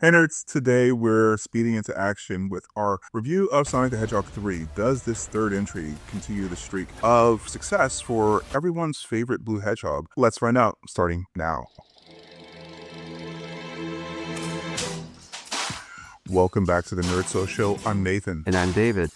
Hey nerds, today we're speeding into action with our review of Sonic the Hedgehog 3. Does this third entry continue the streak of success for everyone's favorite blue hedgehog? Let's find out, starting now. Welcome back to the Nerd So Show. I'm Nathan. And I'm David.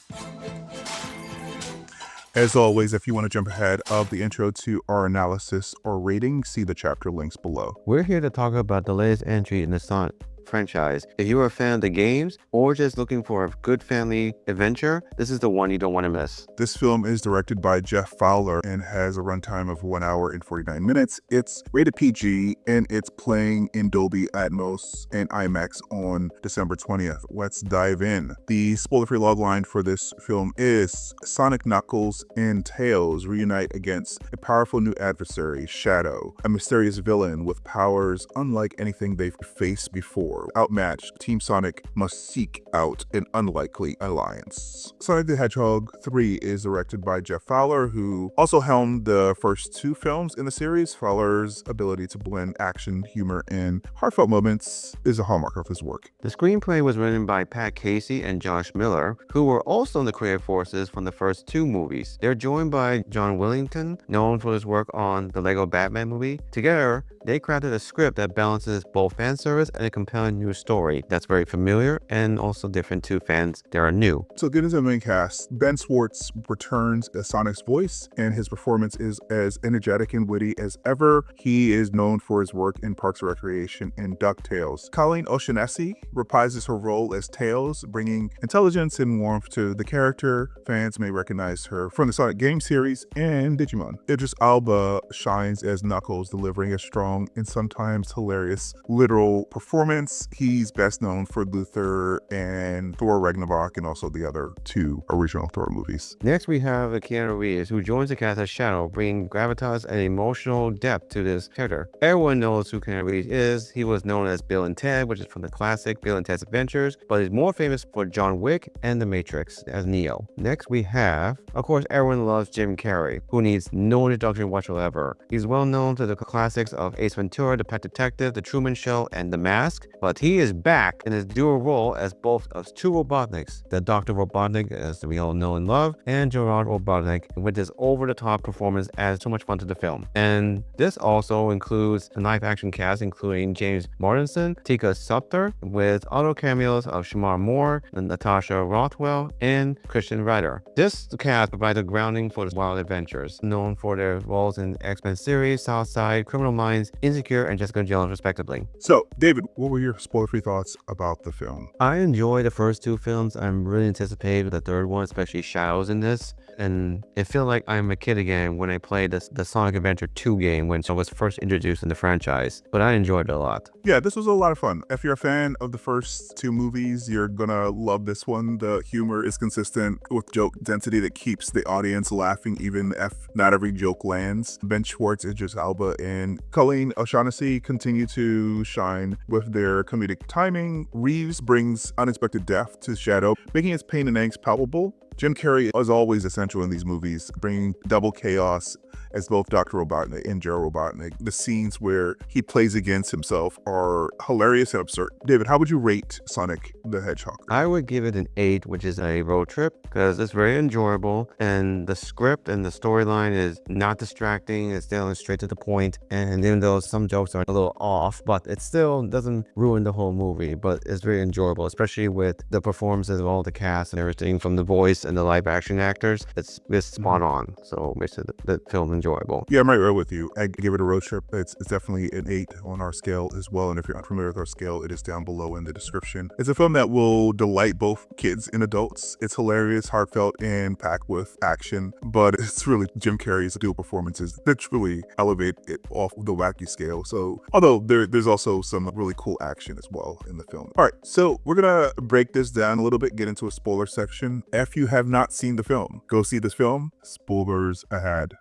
As always, if you want to jump ahead of the intro to our analysis or rating, see the chapter links below. We're here to talk about the latest entry in the Sonic franchise. If you're a fan of the games or just looking for a good family adventure, this is the one you don't want to miss. This film is directed by Jeff Fowler and has a runtime of 1 hour and 49 minutes. It's rated PG and it's playing in Dolby Atmos and IMAX on December 20th. Let's dive in. The spoiler-free logline for this film is Sonic, Knuckles, and Tails reunite against a powerful new adversary, Shadow, a mysterious villain with powers unlike anything they've faced before. Outmatched, Team Sonic must seek out an unlikely alliance. Sonic the Hedgehog 3 is directed by Jeff Fowler, who also helmed the first two films in the series. Fowler's ability to blend action, humor, and heartfelt moments is a hallmark of his work. The screenplay was written by Pat Casey and Josh Miller, who were also in the creative forces from the first two movies. They're joined by John Willington, known for his work on the Lego Batman movie. Together, they crafted a script that balances both fan service and a compelling new story that's very familiar and also different to fans that are new. So getting into the main cast, Ben Schwartz returns as Sonic's voice, and his performance is as energetic and witty as ever. He is known for his work in Parks and Recreation and DuckTales. Colleen O'Shaughnessy reprises her role as Tails, bringing intelligence and warmth to the character. Fans may recognize her from the Sonic game series and Digimon. Idris Elba shines as Knuckles, delivering a strong and sometimes hilarious literal performance. He's best known for Luther and Thor Ragnarok and also the other two original Thor movies. Next, we have Keanu Reeves, who joins the cast as Shadow, bringing gravitas and emotional depth to this character. Everyone knows who Keanu Reeves is. He was known as Bill and Ted, which is from the classic Bill and Ted's Adventures, but he's more famous for John Wick and The Matrix as Neo. Next, we have, of course, everyone loves Jim Carrey, who needs no introduction whatsoever. He's well known to the classics of Ace Ventura, The Pet Detective, The Truman Show, and The Mask, but he is back in his dual role as both of two Robotniks, the Dr. Robotnik, as we all know and love, and Gerard Robotnik, with his over-the-top performance adds so much fun to the film. And this also includes a live-action cast, including James Mortensen, Tika Sumpter, with auto cameos of Shamar Moore, Natasha Rothwell, and Christian Ryder. This cast provides a grounding for the Wild Adventures, known for their roles in X-Men series, Southside, Criminal Minds, Insecure, and Jessica Jones, respectively. So, David, what were your spoiler-free thoughts about the film? I enjoyed the first two films. I'm really anticipating the third one, especially Shadows in this. And it feels like I'm a kid again when I played the Sonic Adventure 2 game when I was first introduced in the franchise. But I enjoyed it a lot. Yeah, this was a lot of fun. If you're a fan of the first two movies, you're gonna love this one. The humor is consistent with joke density that keeps the audience laughing even if not every joke lands. Ben Schwartz, Idris Elba, and Colleen O'Shaughnessy continue to shine with their comedic timing. Reeves brings unexpected depth to Shadow, making his pain and angst palpable. Jim Carrey is always essential in these movies, bringing double chaos as both Dr. Robotnik and Gerald Robotnik. The scenes where he plays against himself are hilarious and absurd. David, how would you rate Sonic the Hedgehog? I would give it an 8, which is a road trip, because it's very enjoyable, and the script and the storyline is not distracting. It's still straight to the point, and even though some jokes are a little off, but it still doesn't ruin the whole movie, but it's very enjoyable, especially with the performances of all the cast and everything from the voice and the live action actors. It's spot on, so it makes the film enjoyable. Yeah, I'm right with you. I give it a road trip. It's definitely an 8 on our scale as well. And if you're unfamiliar with our scale, it is down below in the description. It's a film that will delight both kids and adults. It's hilarious, heartfelt, and packed with action. But it's really Jim Carrey's dual performances that truly elevate it off the wacky scale. So, although there's also some really cool action as well in the film. All right, so we're gonna break this down a little bit, get into a spoiler section. If you have not seen the film, go see this film. Spoilers ahead.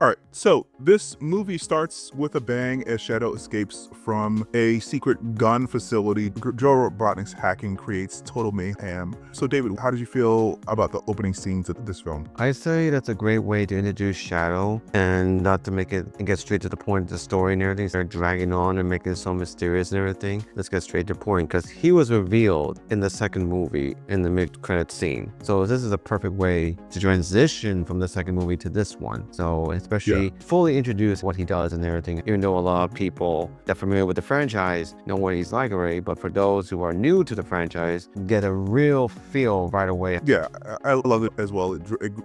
All right, So this movie starts with a bang as Shadow escapes from a secret gun facility. Joe Robotnik's hacking creates total mayhem. So David, how did you feel about the opening scenes of this film? I say that's a great way to introduce Shadow and not to make it and get straight to the point of the story and everything. Start dragging on and making it so mysterious and everything. Let's get straight to the point because he was revealed in the second movie in the mid-credit scene. So this is a perfect way to transition from the second movie to this one. So especially fully introduce what he does and everything. Even though a lot of people that are familiar with the franchise know what he's like already, but for those who are new to the franchise, get a real feel right away. Yeah, I love it as well.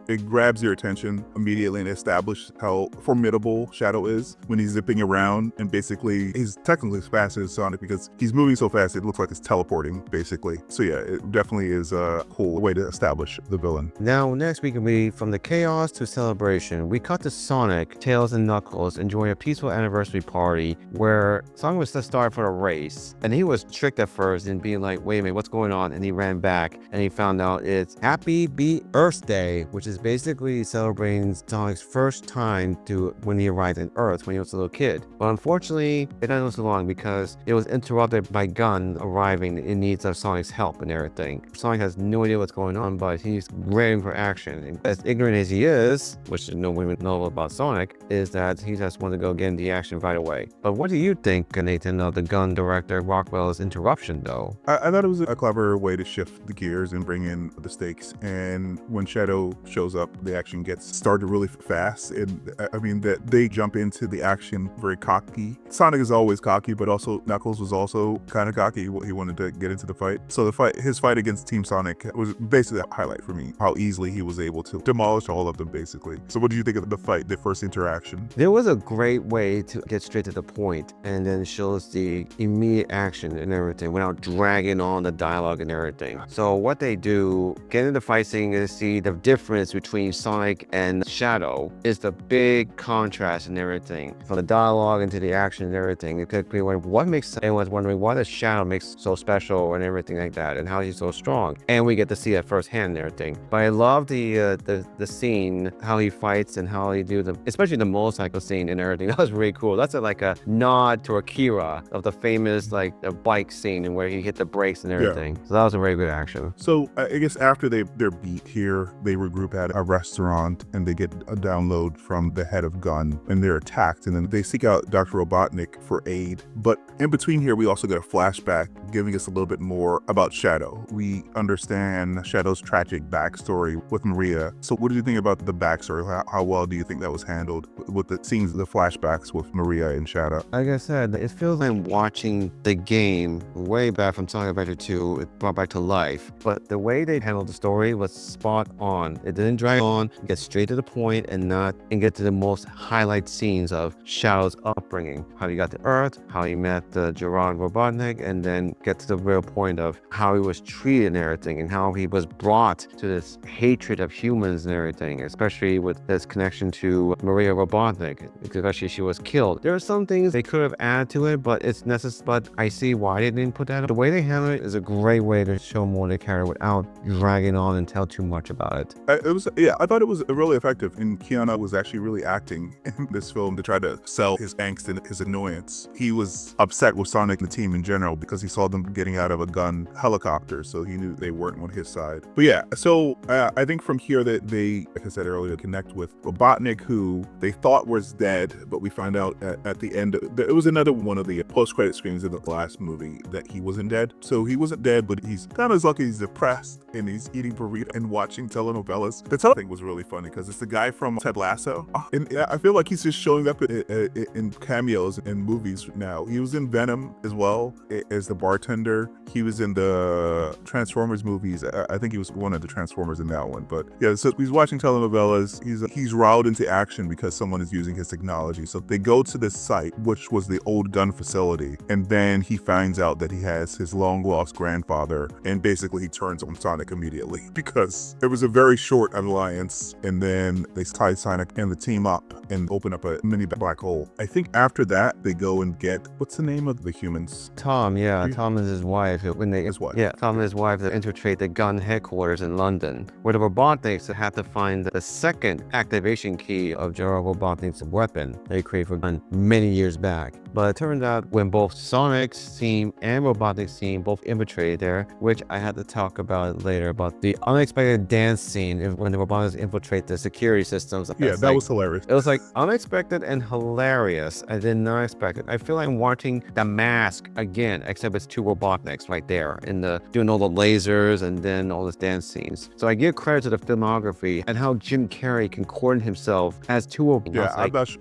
It grabs your attention immediately and establishes how formidable Shadow is when he's zipping around, and basically he's technically as fast as Sonic because he's moving so fast it looks like it's teleporting basically. So yeah, it definitely is a cool way to establish the villain. Now next we can be from the chaos to celebration. We cut to Sonic, Tails, and Knuckles enjoy a peaceful anniversary party where Sonic was to start for a race, and he was tricked at first in being like, wait a minute, what's going on? And he ran back and he found out it's Happy Earth Day, which is basically celebrating Sonic's first time to when he arrived in Earth when he was a little kid. But unfortunately, it didn't last long because it was interrupted by Gun arriving in need of Sonic's help and everything. Sonic has no idea what's going on, but he's ready for action. And as ignorant as he is, which no women know about Sonic, is that he just wants to go get in the action right away. But what do you think, Nathan, of the Gun director Rockwell's interruption though? I thought it was a clever way to shift the gears and bring in the stakes. And when Shadow shows up, the action gets started really fast. And I mean that they jump into the action very cocky. Sonic is always cocky, but also Knuckles was also kind of cocky. He wanted to get into the fight. So his fight against Team Sonic was basically a highlight for me. How easily he was able to demolish all of them, basically. So what did you think of the fight, the first interaction? There was a great way to get straight to the point and then shows the immediate action and everything without dragging on the dialogue and everything. So what they do, get into the fight scene and see the difference between Sonic and Shadow is the big contrast and everything. From the dialogue into the action and everything. It could be what makes anyone's wondering why does Shadow makes so special and everything like that and how he's so strong. And we get to see that firsthand and everything. But I love the scene, how he fights and how he do especially the motorcycle scene and everything. That was really cool. That's like a nod to Akira of the famous like the bike scene and where he hit the brakes and everything. So that was a very good action. So I guess after they're beat here, they regroup at a restaurant and they get a download from the head of Gun and they're attacked, and then they seek out Dr. Robotnik for aid. But in between here, we also get a flashback giving us a little bit more about Shadow. We understand Shadow's tragic backstory with Maria. So what did you think about the backstory? How well do you think that was handled with the scenes, the flashbacks with Maria and Shadow? Like I said, it feels like watching the game way back from Sonic Adventure 2, it brought back to life. But the way they handled the story was spot on. It didn't drag on, get straight to the point and get to the most highlight scenes of Shadow's upbringing. How he got to Earth, how he met Gerard Robotnik, and then get to the real point of how he was treated and everything, and how he was brought to this hatred of humans and everything, especially with his connection to Maria Robotnik, especially she was killed. There are some things they could have added to it, but it's necessary. But I see why they didn't put that. The way they handle it is a great way to show more the character without dragging on and tell too much about it. I thought it was really effective, and Keanu was actually really acting in this film to try to sell his angst and his annoyance. He was upset with Sonic and the team in general because he saw them getting out of a gun helicopter, so he knew they weren't on his side. But yeah, so I think from here that they, like I said earlier, connect with Robotnik, who they thought was dead, but we find out at the end, it was another one of the post-credit screens in the last movie that he wasn't dead. So he wasn't dead, but he's kind of lucky he's depressed and he's eating burrito and watching telenovelas. The tele thing was really funny because it's the guy from Ted Lasso. And I feel like he's just showing up in cameos in movies now. He was in Venom as well as the bartender. He was in the Transformers movies. I think he was one of the Transformers in that one. But yeah, so he's watching telenovelas. He's riled into action because someone is using his technology. So they go to this site, which was the old gun facility. And then he finds out that he has his long lost grandfather. And basically he turns on Sonic immediately because it was a very short alliance. And then they tie Sonic and the team up and open up a mini black hole. I think after that, they go and get, what's the name of the humans? Tom, yeah. Tom and his wife. His wife. Yeah, Tom and his wife that infiltrate the gun headquarters in London, where the Robotniks had to find the second activation key of General Robotnik's weapon that he created for gun many years back. But it turned out when both Sonic's team and Robotnik's team both infiltrated there, which I had to talk about later, about the unexpected dance scene when the Robotniks infiltrate the security systems. Yeah, that was hilarious. It was like unexpected and hilarious. I did not expect it. I feel like I'm watching The Mask again, except it's two Robotniks right there doing all the lasers and then all the dance scenes. So I give credit to the filmography and how Jim Carrey can coordinate himself as two of them. Yeah,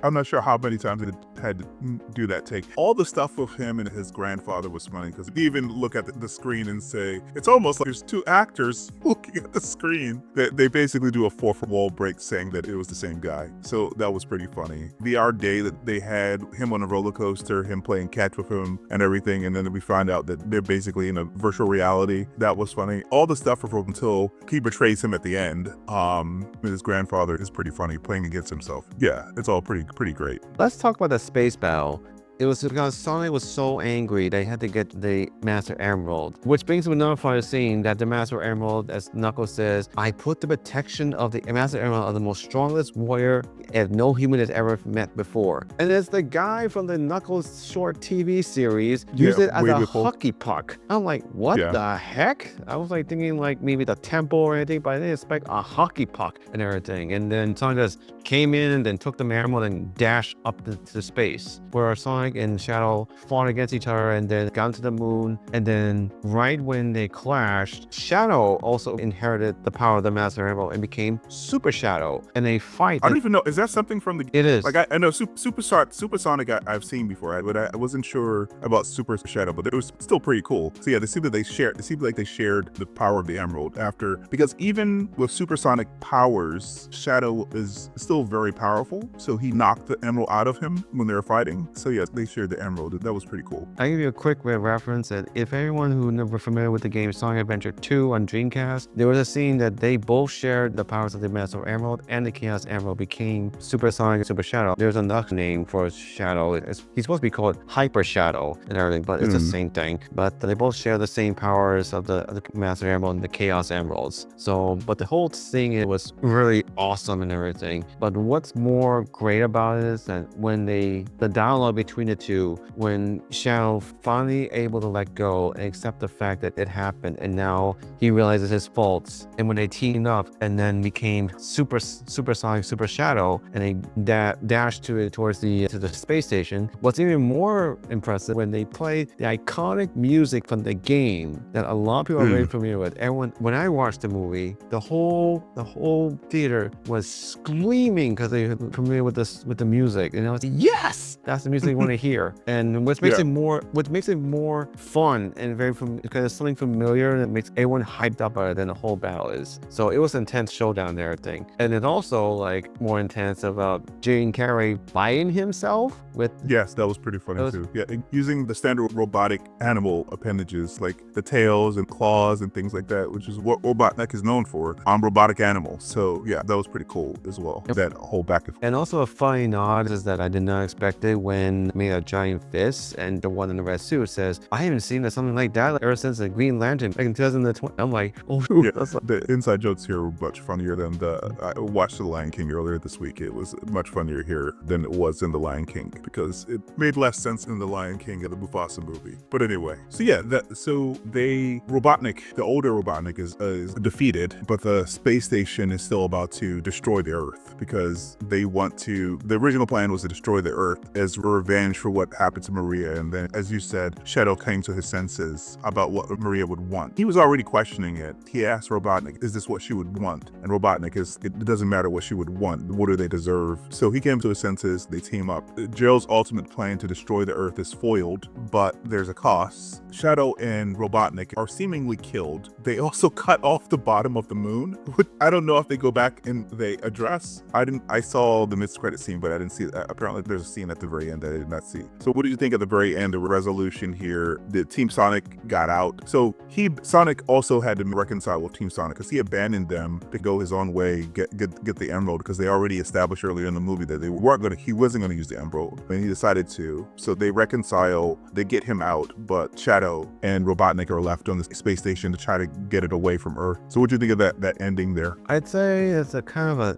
I'm not sure how many times they had to do that take. All the stuff with him and his grandfather was funny because you even look at the screen and say, it's almost like there's two actors looking at the screen. They basically do a fourth wall break saying that it was the same guy. So that was pretty funny. VR day that they had him on a roller coaster, him playing catch with him and everything. And then we find out that they're basically in a virtual reality. That was funny. All the stuff from until he betrays him at the end. His grandfather is pretty funny playing against himself. Yeah, it's all pretty great. Let's talk about the space battle. It was because Sonic was so angry they had to get the Master Emerald, which brings to another funny scene that the Master Emerald, as Knuckles says, I put the protection of the Master Emerald on the most strongest warrior as no human has ever met before. And it's the guy from the Knuckles short TV series used it as a hockey puck. I'm like, what the heck? I was like thinking like maybe the temple or anything, but I didn't expect a hockey puck and everything. And then Sonic just came in and then took the Emerald and dashed up to space, where Sonic and Shadow fought against each other and then got to the moon. And then right when they clashed, Shadow also inherited the power of the Master Emerald and became Super Shadow. And they fight. I don't even know. Is that something from the? It is. Like I know Super Sonic I've seen before, but I wasn't sure about Super Shadow. But it was still pretty cool. So yeah, they seem like they shared the power of the Emerald after, because even with supersonic powers, Shadow is still very powerful. So he knocked the Emerald out of him when they were fighting. So yeah, they shared the Emerald. That was pretty cool. I'll give you a quick reference that if anyone who never familiar with the game Sonic Adventure 2 on Dreamcast, there was a scene that they both shared the powers of the Master Emerald, and the Chaos Emerald became Super Sonic and Super Shadow. There's another name for Shadow. He's supposed to be called Hyper Shadow and everything, but it's the same thing. But they both share the same powers of the Master Emerald and the Chaos Emeralds. So, but the whole thing, it was really awesome and everything. But what's more great about it is that when the dialogue between the two, when Shadow finally able to let go and accept the fact that it happened, and now he realizes his faults, and when they teamed up and then became Super Sonic, Super Shadow, and they dashed towards the space station. What's even more impressive, when they played the iconic music from the game that a lot of people are very familiar with. Everyone, when I watched the movie, the whole theater was screaming because they were familiar with the music, and I was like, yes, that's the music I want to hear. And what makes it more fun and because it's something familiar that makes everyone hyped up about it than the whole battle is. So it was an intense showdown there, I think. And it's also like more intense about Jim Carrey fighting himself with. Yes, that was pretty funny too. Yeah, using the standard robotic animal appendages like the tails and claws and things like that, which is what Robotnik is known for, on robotic animals. So yeah, that was pretty cool as well. That whole back and forth. And also a funny nod is that I did not expect it when made a giant fist, and the one in the red suit says, I haven't seen something like that ever since the Green Lantern back in 2020. I'm like, oh, yeah, the inside jokes here were much funnier than I watched The Lion King earlier this week. It was much funnier here than it was in The Lion King, because it made less sense in The Lion King and the Mufasa movie. But anyway, so yeah, Robotnik, the older Robotnik is defeated, but the space station is still about to destroy the Earth, because the original plan was to destroy the Earth as revenge for what happened to Maria. And then, as you said, Shadow came to his senses about what Maria would want. He was already questioning it. He asked Robotnik, is this what she would want? And Robotnik it doesn't matter what she would want. What do they deserve? So he came to his senses. They team up. Gerald's ultimate plan to destroy the Earth is foiled, but there's a cost. Shadow and Robotnik are seemingly killed. They also cut off the bottom of the moon, which I don't know if they go back and they address. I saw the mid-credit scene, but I didn't see that. Apparently there's a scene at the very end that I did not see. So what did you think at the very end, the resolution here? The Team Sonic got out. So Sonic also had to reconcile with Team Sonic, because he abandoned them to go his own way, get the Emerald, because they already established earlier in the movie that he wasn't going to use the Emerald, and he decided to. So they reconcile, they get him out, but Shadow and Robotnik are left on the space station to try to get it away from Earth. So what do you think of that ending there? I'd say it's a kind of a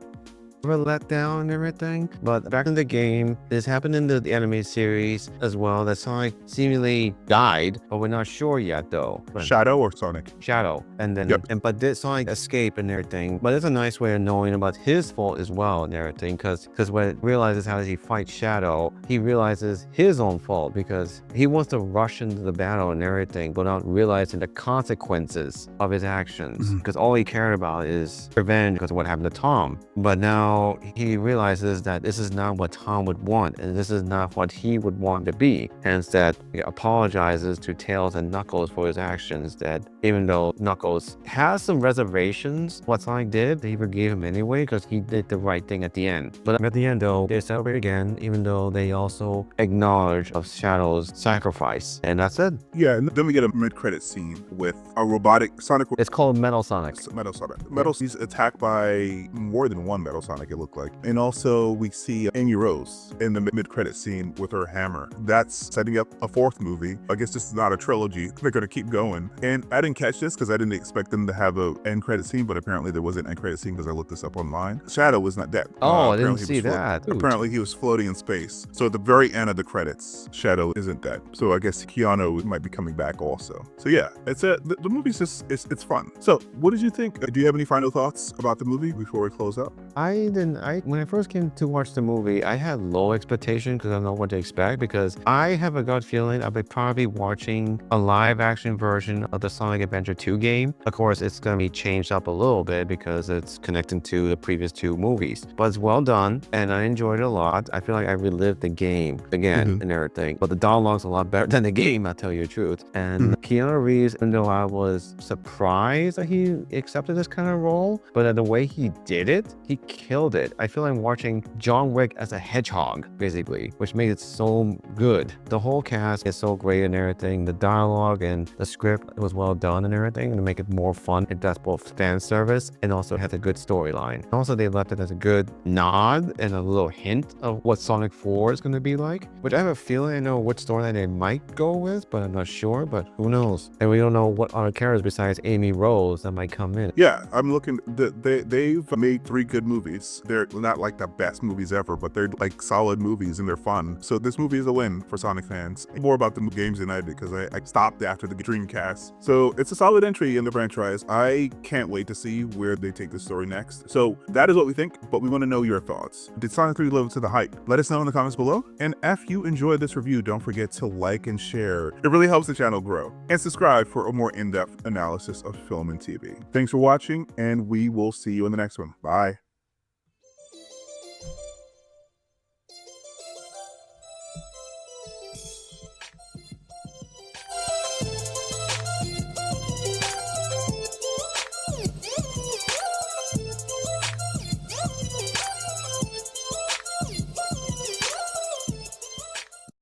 of a letdown and everything. But back in the game, this happened in the anime series as well, that Sonic seemingly died, but we're not sure yet though. But Shadow or Sonic? Shadow, and then Yep. but did Sonic escape and everything? But it's a nice way of knowing about his fault as well and everything, because when it realizes how does he fight Shadow, he realizes his own fault because he wants to rush into the battle and everything without realizing the consequences of his actions, because all he cared about is revenge because of what happened to Tom. But now he realizes that this is not what Tom would want, and this is not what he would want to be. Hence that he apologizes to Tails and Knuckles for his actions, that even though Knuckles has some reservations what Sonic did, they forgave him anyway because he did the right thing at the end. But at the end though, they celebrate again, even though they also acknowledge of Shadow's sacrifice. And that's it. Yeah, and then we get a mid-credit scene with a robotic Sonic. It's called Metal Sonic. Metal Sonic. Metal, he's attacked by more than one Metal Sonic, it looked like. And also we see Amy Rose in the mid-credit scene with her hammer. That's setting up a fourth movie. I guess this is not a trilogy. They're gonna keep going. And I didn't catch this because I didn't expect them to have an end credit scene, but apparently there was an end credit scene because I looked this up online. Shadow was not dead. Oh, I didn't Apparently see that. Apparently he was floating in space. So at the very end of the credits, Shadow isn't dead. So I guess Keanu might be coming back also. So yeah, it's the movie's just, it's fun. So what did you think? Do you have any final thoughts about the movie before we close up? When I first came to watch the movie, I had low expectations because I don't know what to expect, because I have a gut feeling I'll be probably watching a live action version of the Sonic Adventure 2 game. Of course, it's going to be changed up a little bit because it's connecting to the previous two movies, but it's well done and I enjoyed it a lot. I feel like I relived the game again and everything, but the dialogue's a lot better than the game, I'll tell you the truth. And Keanu Reeves, even though I was surprised that he accepted this kind of role, but the way he did it, he killed it. I feel like I'm watching John Wick as a hedgehog, basically, which made it so good. The whole cast is so great and everything. The dialogue and the script was well done and everything to make it more fun. It does both fan service and also has a good storyline. Also, they left it as a good nod and a little hint of what Sonic 4 is going to be like, which I have a feeling I know which storyline they might go with, but I'm not sure, but who knows? And we don't know what other characters besides Amy Rose that might come in. Yeah, I'm looking, they've made 3 good movies. They're not like the best movies ever, but they're like solid movies and they're fun. So this movie is a win for Sonic fans. More about the games than I did because I stopped after the Dreamcast. So it's a solid entry in the franchise. I can't wait to see where they take the story next. So that is what we think, but we want to know your thoughts. Did Sonic 3 live up to the hype? Let us know in the comments below. And if you enjoyed this review, don't forget to like and share. It really helps the channel grow. And subscribe for a more in-depth analysis of film and TV. Thanks for watching, and we will see you in the next one. Bye.